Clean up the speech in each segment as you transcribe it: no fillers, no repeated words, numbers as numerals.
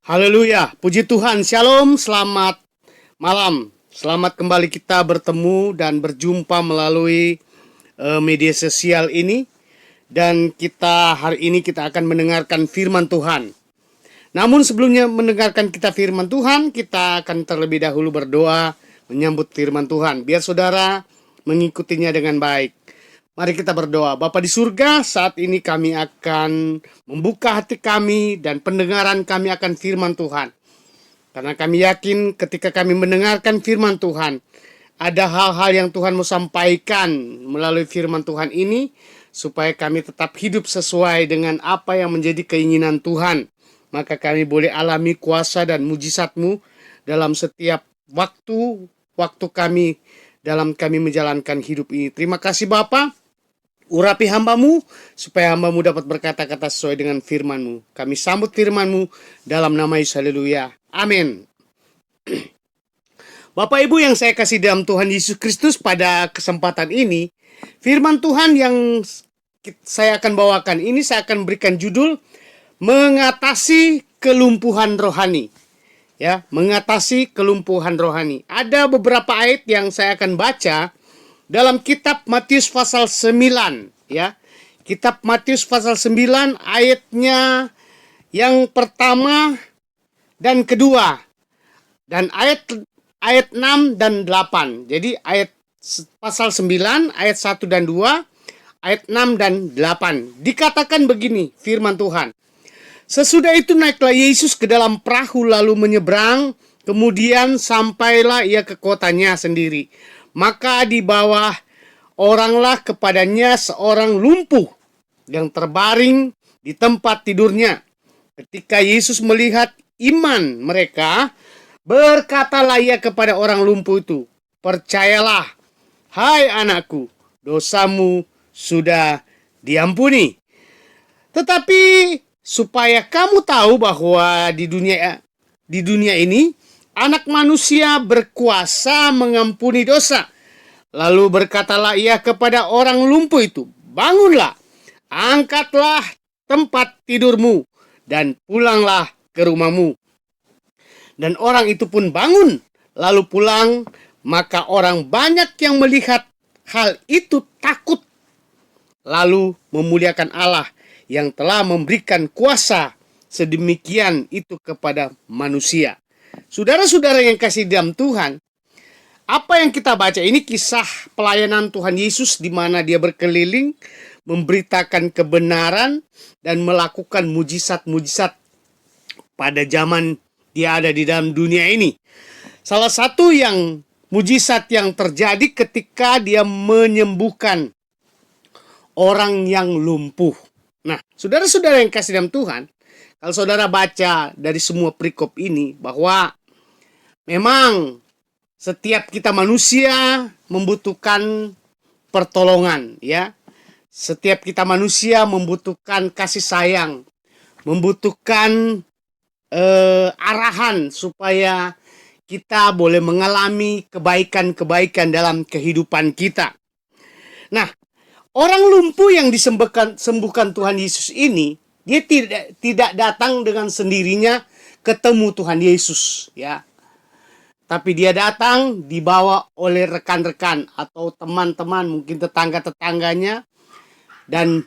Haleluya, puji Tuhan, shalom, selamat malam. Selamat kembali kita bertemu dan berjumpa melalui media sosial ini. Dan hari ini kita akan mendengarkan firman Tuhan. Namun sebelumnya mendengarkan kita firman Tuhan, kita akan terlebih dahulu berdoa menyambut firman Tuhan. Biar saudara mengikutinya dengan baik. Mari kita berdoa. Bapa di surga, saat ini kami akan membuka hati kami dan pendengaran kami akan firman Tuhan. Karena kami yakin ketika kami mendengarkan firman Tuhan, ada hal-hal yang Tuhan mau sampaikan melalui firman Tuhan ini, supaya kami tetap hidup sesuai dengan apa yang menjadi keinginan Tuhan. Maka kami boleh alami kuasa dan mujizat-Mu dalam setiap waktu kami dalam kami menjalankan hidup ini. Terima kasih Bapa. Urapi hamba-Mu, supaya hamba-Mu dapat berkata-kata sesuai dengan firman-Mu. Kami sambut firman-Mu dalam nama Yesus, haleluya. Amin. Bapak Ibu yang saya kasih dalam Tuhan Yesus Kristus, pada kesempatan ini, firman Tuhan yang saya akan bawakan ini, saya akan berikan judul, mengatasi kelumpuhan rohani. Ya, mengatasi kelumpuhan rohani. Ada beberapa ayat yang saya akan baca dalam kitab Matius pasal 9, ya. Kitab Matius pasal 9 ayatnya yang pertama dan kedua. Dan ayat 6 dan 8. Jadi ayat pasal 9 ayat 1 dan 2, ayat 6 dan 8. Dikatakan begini firman Tuhan. Sesudah itu naiklah Yesus ke dalam perahu lalu menyeberang, kemudian sampailah ia ke kotanya sendiri. Maka di bawah oranglah kepadanya seorang lumpuh yang terbaring di tempat tidurnya. Ketika Yesus melihat iman mereka, berkatalah ia kepada orang lumpuh itu, "Percayalah, hai anakku, dosamu sudah diampuni." Tetapi supaya kamu tahu bahwa di dunia ini Anak manusia berkuasa mengampuni dosa. Lalu berkatalah ia kepada orang lumpuh itu, "Bangunlah, angkatlah tempat tidurmu, dan pulanglah ke rumahmu." Dan orang itu pun bangun, lalu pulang. Maka orang banyak yang melihat hal itu takut, lalu memuliakan Allah yang telah memberikan kuasa sedemikian itu kepada manusia. Saudara-saudara yang kasih dalam Tuhan, apa yang kita baca ini kisah pelayanan Tuhan Yesus di mana dia berkeliling memberitakan kebenaran dan melakukan mujizat-mujizat pada zaman dia ada di dalam dunia ini. Salah satu yang mujizat yang terjadi ketika dia menyembuhkan orang yang lumpuh. Nah, saudara-saudara yang kasih dalam Tuhan, kalau saudara baca dari semua perikop ini, bahwa memang setiap kita manusia membutuhkan pertolongan, ya. Setiap kita manusia membutuhkan kasih sayang, membutuhkan arahan supaya kita boleh mengalami kebaikan-kebaikan dalam kehidupan kita. Nah, orang lumpuh yang disembuhkan Tuhan Yesus ini, dia tidak datang dengan sendirinya ketemu Tuhan Yesus, ya. Tapi dia datang dibawa oleh rekan-rekan atau teman-teman, mungkin tetangga-tetangganya, dan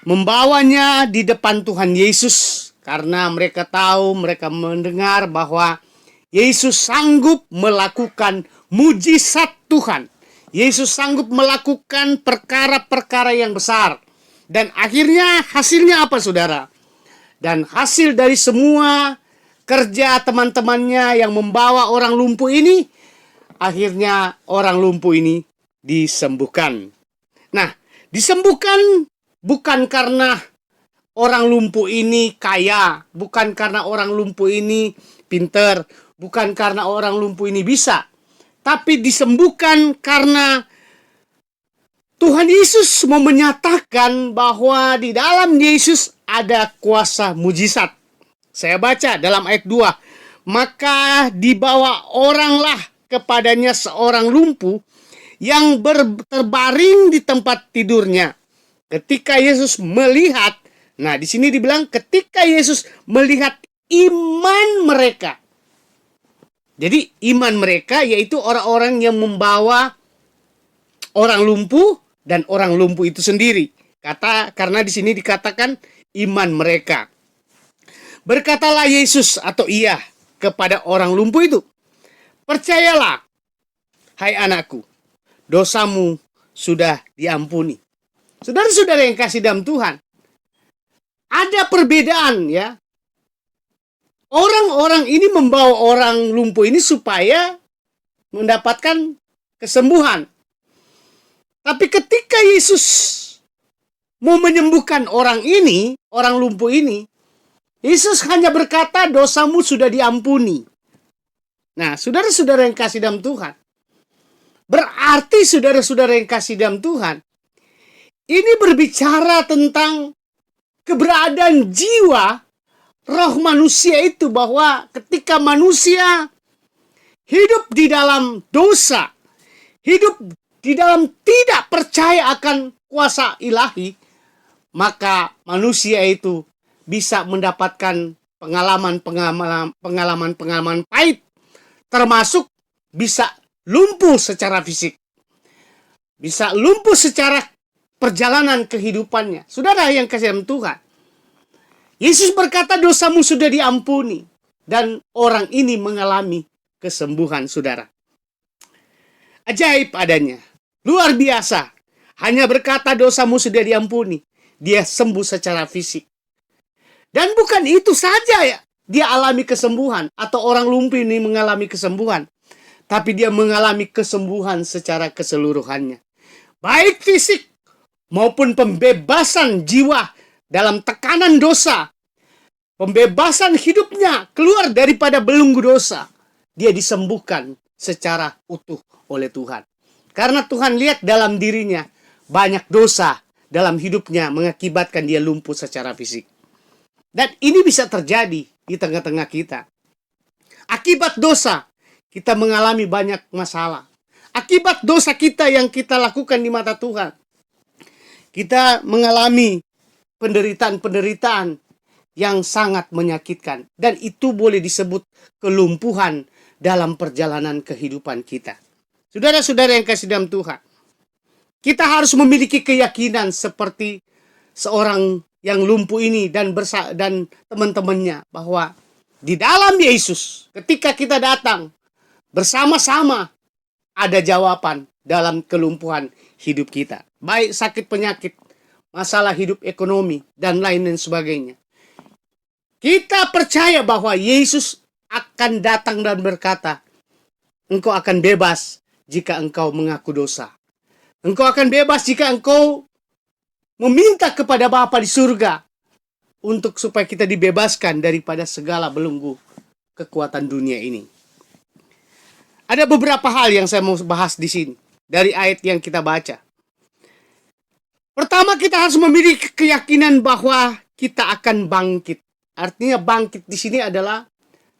membawanya di depan Tuhan Yesus karena mereka tahu, mereka mendengar bahwa Yesus sanggup melakukan mujizat Tuhan. Yesus sanggup melakukan perkara-perkara yang besar. Dan akhirnya hasilnya apa saudara? Dan hasil dari semua kerja teman-temannya yang membawa orang lumpuh ini, akhirnya orang lumpuh ini disembuhkan. Nah, disembuhkan bukan karena orang lumpuh ini kaya, bukan karena orang lumpuh ini pinter, bukan karena orang lumpuh ini bisa, tapi disembuhkan karena Tuhan Yesus mau menyatakan bahwa di dalam Yesus ada kuasa mujizat. Saya baca dalam ayat 2. Maka dibawa oranglah kepadanya seorang lumpuh yang terbaring di tempat tidurnya. Ketika Yesus melihat, nah di sini dibilang ketika Yesus melihat iman mereka. Jadi iman mereka yaitu orang-orang yang membawa orang lumpuh dan orang lumpuh itu sendiri. Karena di sini dikatakan iman mereka. Berkatalah Yesus atau ia kepada orang lumpuh itu, percayalah, hai anakku, dosamu sudah diampuni. Saudara-saudara yang kasih dalam Tuhan, ada perbedaan ya. Orang-orang ini membawa orang lumpuh ini supaya mendapatkan kesembuhan. Tapi ketika Yesus mau menyembuhkan orang ini, orang lumpuh ini, Yesus hanya berkata dosamu sudah diampuni. Nah, saudara-saudara yang kasih dalam Tuhan, berarti saudara-saudara yang kasih dalam Tuhan, ini berbicara tentang keberadaan jiwa roh manusia itu, bahwa ketika manusia hidup di dalam dosa, hidup di dalam tidak percaya akan kuasa ilahi, maka manusia itu bisa mendapatkan pengalaman pahit, termasuk bisa lumpuh secara fisik, bisa lumpuh secara perjalanan kehidupannya. Saudara yang kasih dalam Tuhan, Yesus berkata dosamu sudah diampuni, dan orang ini mengalami kesembuhan, saudara. Ajaib adanya, luar biasa. Hanya berkata dosamu sudah diampuni, dia sembuh secara fisik. Dan bukan itu saja ya, dia alami kesembuhan, atau orang lumpuh ini mengalami kesembuhan, tapi dia mengalami kesembuhan secara keseluruhannya, baik fisik maupun pembebasan jiwa dalam tekanan dosa, pembebasan hidupnya keluar daripada belenggu dosa. Dia disembuhkan secara utuh oleh Tuhan. Karena Tuhan lihat dalam dirinya banyak dosa dalam hidupnya mengakibatkan dia lumpuh secara fisik. Dan ini bisa terjadi di tengah-tengah kita. Akibat dosa, kita mengalami banyak masalah. Akibat dosa kita yang kita lakukan di mata Tuhan, kita mengalami penderitaan-penderitaan yang sangat menyakitkan. Dan itu boleh disebut kelumpuhan dalam perjalanan kehidupan kita. Saudara-saudara yang kasih dalam Tuhan, kita harus memiliki keyakinan seperti seorang yang lumpuh ini dan teman-temannya, bahwa di dalam Yesus, ketika kita datang bersama-sama, ada jawaban dalam kelumpuhan hidup kita. Baik sakit penyakit, masalah hidup ekonomi, dan lain sebagainya. Kita percaya bahwa Yesus akan datang dan berkata, engkau akan bebas jika engkau mengaku dosa. Engkau akan bebas jika engkau meminta kepada Bapa di surga untuk supaya kita dibebaskan daripada segala belenggu kekuatan dunia ini. Ada beberapa hal yang saya mau bahas di sini dari ayat yang kita baca. Pertama, kita harus memiliki keyakinan bahwa kita akan bangkit. Artinya bangkit di sini adalah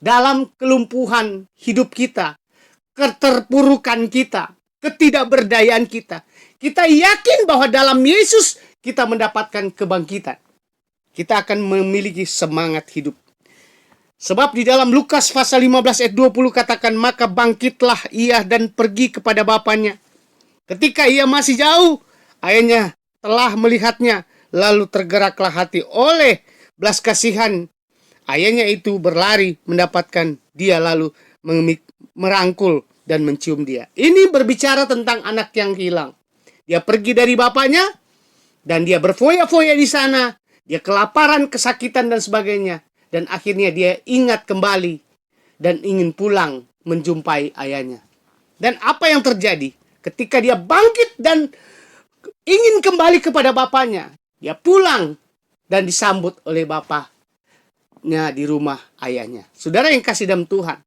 dalam kelumpuhan hidup kita, keterpurukan kita, ketidakberdayaan kita. Kita yakin bahwa dalam Yesus kita mendapatkan kebangkitan. Kita akan memiliki semangat hidup. Sebab di dalam Lukas pasal 15 ayat 20 katakan, maka bangkitlah ia dan pergi kepada bapaknya. Ketika ia masih jauh, ayahnya telah melihatnya, lalu tergeraklah hati oleh belas kasihan. Ayahnya itu berlari mendapatkan dia, lalu merangkul dan mencium dia. Ini berbicara tentang anak yang hilang. Dia pergi dari bapaknya dan dia berfoya-foya di sana. Dia kelaparan, kesakitan dan sebagainya. Dan akhirnya dia ingat kembali dan ingin pulang menjumpai ayahnya. Dan apa yang terjadi? Ketika dia bangkit dan ingin kembali kepada bapaknya, dia pulang dan disambut oleh bapaknya di rumah ayahnya. Saudara yang kasih dalam Tuhan,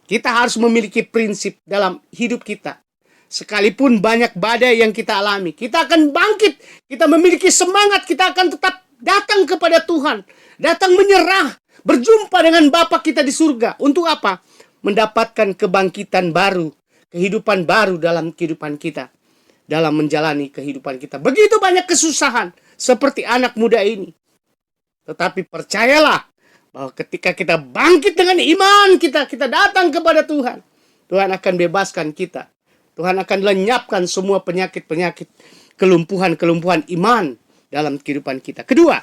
kita harus memiliki prinsip dalam hidup kita. Sekalipun banyak badai yang kita alami, kita akan bangkit, kita memiliki semangat, kita akan tetap datang kepada Tuhan, datang menyerah, berjumpa dengan Bapa kita di surga. Untuk apa? Mendapatkan kebangkitan baru, kehidupan baru dalam kehidupan kita, dalam menjalani kehidupan kita. Begitu banyak kesusahan seperti anak muda ini. Tetapi percayalah bahwa ketika kita bangkit dengan iman kita datang kepada Tuhan, Tuhan akan bebaskan kita. Tuhan akan lenyapkan semua penyakit-penyakit, kelumpuhan-kelumpuhan iman dalam kehidupan kita. Kedua,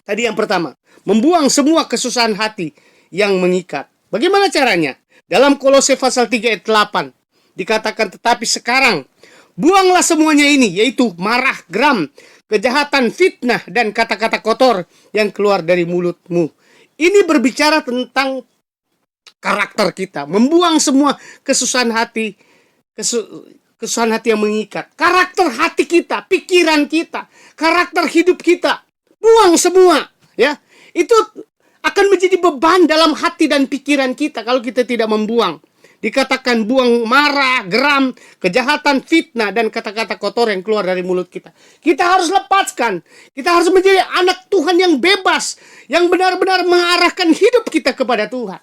tadi yang pertama, membuang semua kesusahan hati yang mengikat. Bagaimana caranya? Dalam Kolose pasal 3 ayat 8 dikatakan, tetapi sekarang buanglah semuanya ini, yaitu marah, geram, kejahatan, fitnah, dan kata-kata kotor yang keluar dari mulutmu. Ini berbicara tentang karakter kita. Membuang semua kesusahan hati, kesusahan hati yang mengikat. Karakter hati kita, pikiran kita, karakter hidup kita. Buang semua, ya. Itu akan menjadi beban dalam hati dan pikiran kita kalau kita tidak membuang. Dikatakan buang marah, geram, kejahatan, fitnah, dan kata-kata kotor yang keluar dari mulut kita. Kita harus lepaskan. Kita harus menjadi anak Tuhan yang bebas, yang benar-benar mengarahkan hidup kita kepada Tuhan.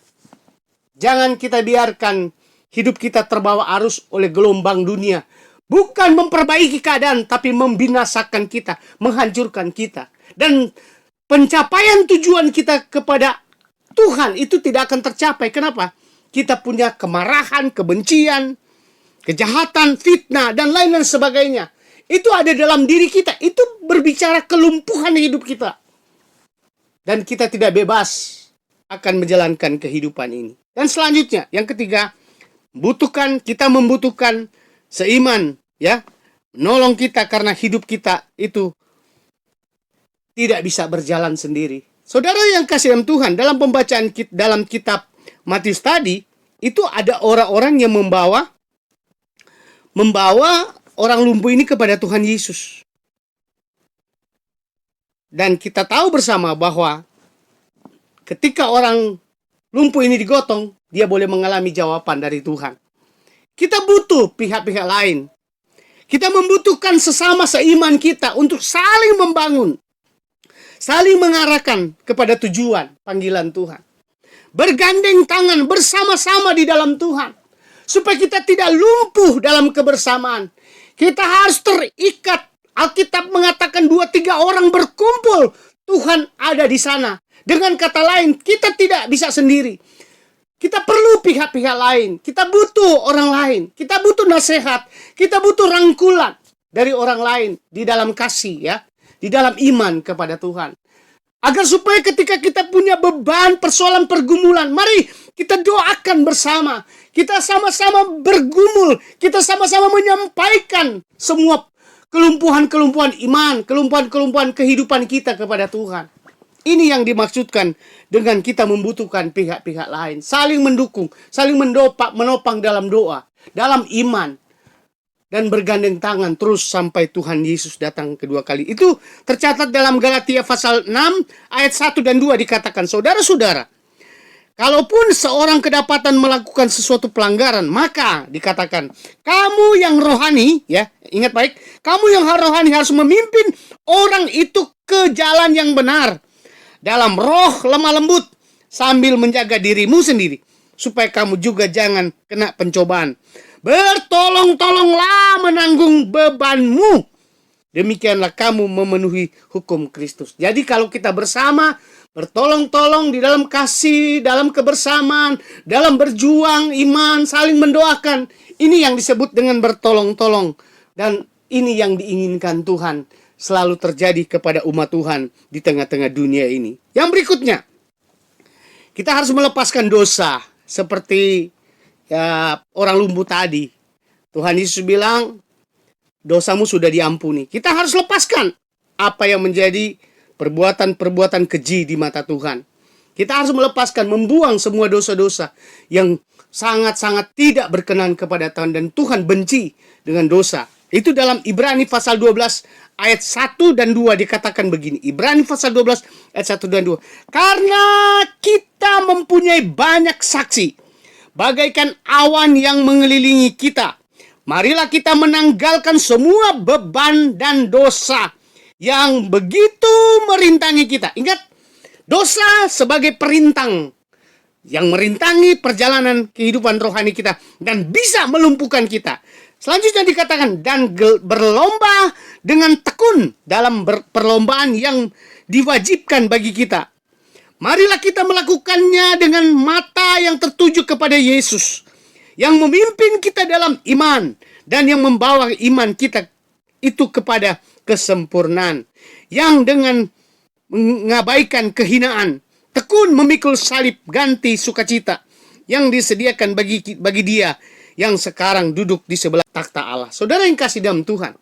Jangan kita biarkan hidup kita terbawa arus oleh gelombang dunia. Bukan memperbaiki keadaan, tapi membinasakan kita, menghancurkan kita. Dan pencapaian tujuan kita kepada Tuhan itu tidak akan tercapai. Kenapa? Kita punya kemarahan, kebencian, kejahatan, fitnah, dan lain-lain sebagainya. Itu ada dalam diri kita. Itu berbicara kelumpuhan hidup kita. Dan kita tidak bebas akan menjalankan kehidupan ini. Dan selanjutnya, yang ketiga, kita membutuhkan seiman, ya, menolong kita karena hidup kita itu tidak bisa berjalan sendiri. Saudara yang kasih dalam Tuhan, dalam pembacaan dalam kitab Matius tadi, itu ada orang-orang yang membawa orang lumpuh ini kepada Tuhan Yesus. Dan kita tahu bersama bahwa ketika orang lumpuh ini digotong, dia boleh mengalami jawaban dari Tuhan. Kita butuh pihak-pihak lain. Kita membutuhkan sesama seiman kita untuk saling membangun, saling mengarahkan kepada tujuan panggilan Tuhan. Bergandeng tangan bersama-sama di dalam Tuhan. Supaya kita tidak lumpuh dalam kebersamaan. Kita harus terikat. Alkitab mengatakan 2-3 orang berkumpul, Tuhan ada di sana. Dengan kata lain, kita tidak bisa sendiri. Kita perlu pihak-pihak lain. Kita butuh orang lain. Kita butuh nasihat. Kita butuh rangkulan dari orang lain di dalam kasih, ya, di dalam iman kepada Tuhan. Agar supaya ketika kita punya beban, persoalan, pergumulan, mari kita doakan bersama. Kita sama-sama bergumul. Kita sama-sama menyampaikan semua kelumpuhan-kelumpuhan iman, kelumpuhan-kelumpuhan kehidupan kita kepada Tuhan. Ini yang dimaksudkan dengan kita membutuhkan pihak-pihak lain. Saling mendukung, saling menopang dalam doa, dalam iman. Dan bergandeng tangan terus sampai Tuhan Yesus datang kedua kali. Itu tercatat dalam Galatia pasal 6 ayat 1 dan 2 dikatakan, saudara-saudara, kalaupun seorang kedapatan melakukan sesuatu pelanggaran, maka dikatakan, kamu yang rohani, ya, ingat baik, kamu yang rohani harus memimpin orang itu ke jalan yang benar, dalam roh lemah lembut, sambil menjaga dirimu sendiri, supaya kamu juga jangan kena pencobaan. Bertolong-tolonglah menanggung bebanmu. Demikianlah kamu memenuhi hukum Kristus. Jadi kalau kita bersama, bertolong-tolong di dalam kasih, dalam kebersamaan, dalam berjuang, iman, saling mendoakan. Ini yang disebut dengan bertolong-tolong. Dan ini yang diinginkan Tuhan selalu terjadi kepada umat Tuhan di tengah-tengah dunia ini. Yang berikutnya, kita harus melepaskan dosa. Seperti orang lumpuh tadi. Tuhan Yesus bilang, dosamu sudah diampuni. Kita harus lepaskan apa yang menjadi perbuatan-perbuatan keji di mata Tuhan. Kita harus melepaskan, membuang semua dosa-dosa yang sangat-sangat tidak berkenan kepada Tuhan. Dan Tuhan benci dengan dosa. Itu dalam Ibrani pasal 12 ayat 1 dan 2 dikatakan begini. Ibrani pasal 12 ayat 1 dan 2. Karena kita mempunyai banyak saksi, bagaikan awan yang mengelilingi kita, marilah kita menanggalkan semua beban dan dosa yang begitu merintangi kita. Ingat, dosa sebagai perintang yang merintangi perjalanan kehidupan rohani kita dan bisa melumpuhkan kita. Selanjutnya dikatakan, dan berlomba dengan tekun dalam perlombaan yang diwajibkan bagi kita. Marilah kita melakukannya dengan mata yang tertuju kepada Yesus, yang memimpin kita dalam iman dan yang membawa iman kita itu kepada kesempurnaan, yang dengan mengabaikan kehinaan tekun memikul salib ganti sukacita yang disediakan bagi dia yang sekarang duduk di sebelah takhta Allah. Saudara yang kasih dalam Tuhan,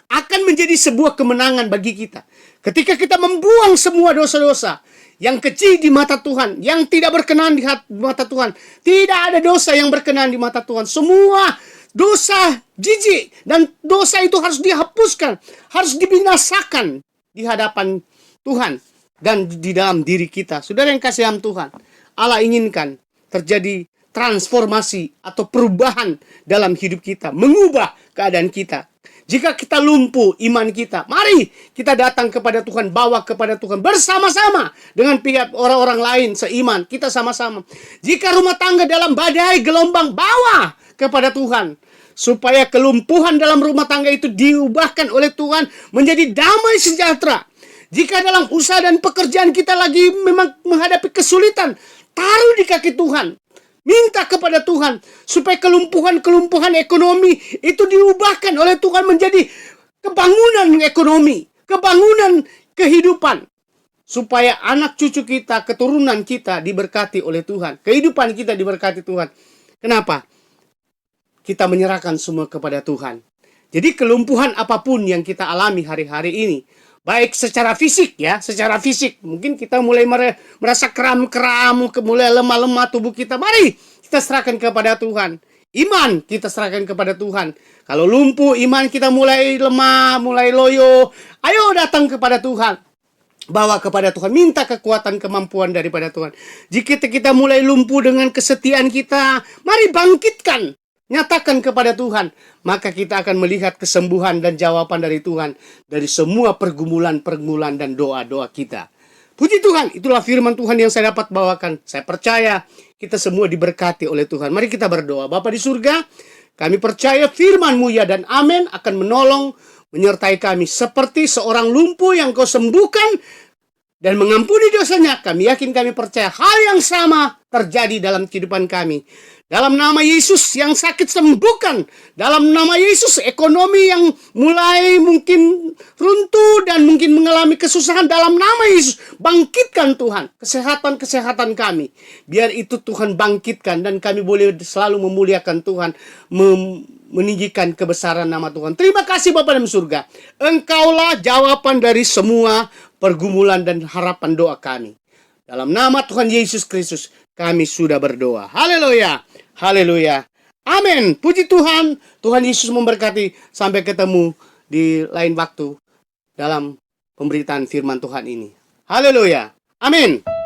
akan menjadi sebuah kemenangan bagi kita ketika kita membuang semua dosa-dosa yang kecil di mata Tuhan, yang tidak berkenan di mata Tuhan. Tidak ada dosa yang berkenan di mata Tuhan. Semua dosa jijik dan dosa itu harus dihapuskan, harus dibinasakan di hadapan Tuhan dan di dalam diri kita. Saudara yang kasih dalam Tuhan, Allah inginkan terjadi transformasi atau perubahan dalam hidup kita, mengubah keadaan kita. Jika kita lumpuh iman kita, mari kita datang kepada Tuhan, bawa kepada Tuhan bersama-sama dengan pihak orang-orang lain seiman. Kita sama-sama. Jika rumah tangga dalam badai gelombang, bawa kepada Tuhan, supaya kelumpuhan dalam rumah tangga itu diubahkan oleh Tuhan menjadi damai sejahtera. Jika dalam usaha dan pekerjaan kita lagi memang menghadapi kesulitan, taruh di kaki Tuhan. Minta kepada Tuhan supaya kelumpuhan ekonomi itu diubahkan oleh Tuhan menjadi kebangunan ekonomi, kebangunan kehidupan. Supaya anak cucu kita, keturunan kita diberkati oleh Tuhan. Kehidupan kita diberkati Tuhan. Kenapa? Kita menyerahkan semua kepada Tuhan. Jadi kelumpuhan apapun yang kita alami hari-hari ini, baik secara fisik ya, secara fisik. Mungkin kita mulai merasa kram-kram, mulai lemah-lemah tubuh kita. Mari kita serahkan kepada Tuhan. Iman kita serahkan kepada Tuhan. Kalau lumpuh iman kita mulai lemah, mulai loyo, ayo datang kepada Tuhan. Bawa kepada Tuhan, minta kekuatan kemampuan daripada Tuhan. Jika kita mulai lumpuh dengan kesetiaan kita, mari bangkitkan. Nyatakan kepada Tuhan, maka kita akan melihat kesembuhan dan jawaban dari Tuhan dari semua pergumulan-pergumulan dan doa-doa kita. Puji Tuhan, itulah firman Tuhan yang saya dapat bawakan. Saya percaya kita semua diberkati oleh Tuhan. Mari kita berdoa. Bapa di surga, kami percaya firman-Mu ya dan amin akan menolong, menyertai kami. Seperti seorang lumpuh yang Kau sembuhkan dan mengampuni dosanya, kami yakin, kami percaya hal yang sama terjadi dalam kehidupan kami. Dalam nama Yesus, yang sakit sembuhkan. Dalam nama Yesus, ekonomi yang mulai mungkin runtuh dan mungkin mengalami kesusahan, dalam nama Yesus, bangkitkan Tuhan kesehatan kami. Biar itu Tuhan bangkitkan dan kami boleh selalu memuliakan Tuhan, meninggikan kebesaran nama Tuhan. Terima kasih Bapa dalam surga. Engkaulah jawaban dari semua pergumulan dan harapan doa kami. Dalam nama Tuhan Yesus Kristus, kami sudah berdoa. Haleluya. Haleluya. Amin. Puji Tuhan. Tuhan Yesus memberkati. Sampai ketemu di lain waktu dalam pemberitaan firman Tuhan ini. Haleluya. Amin.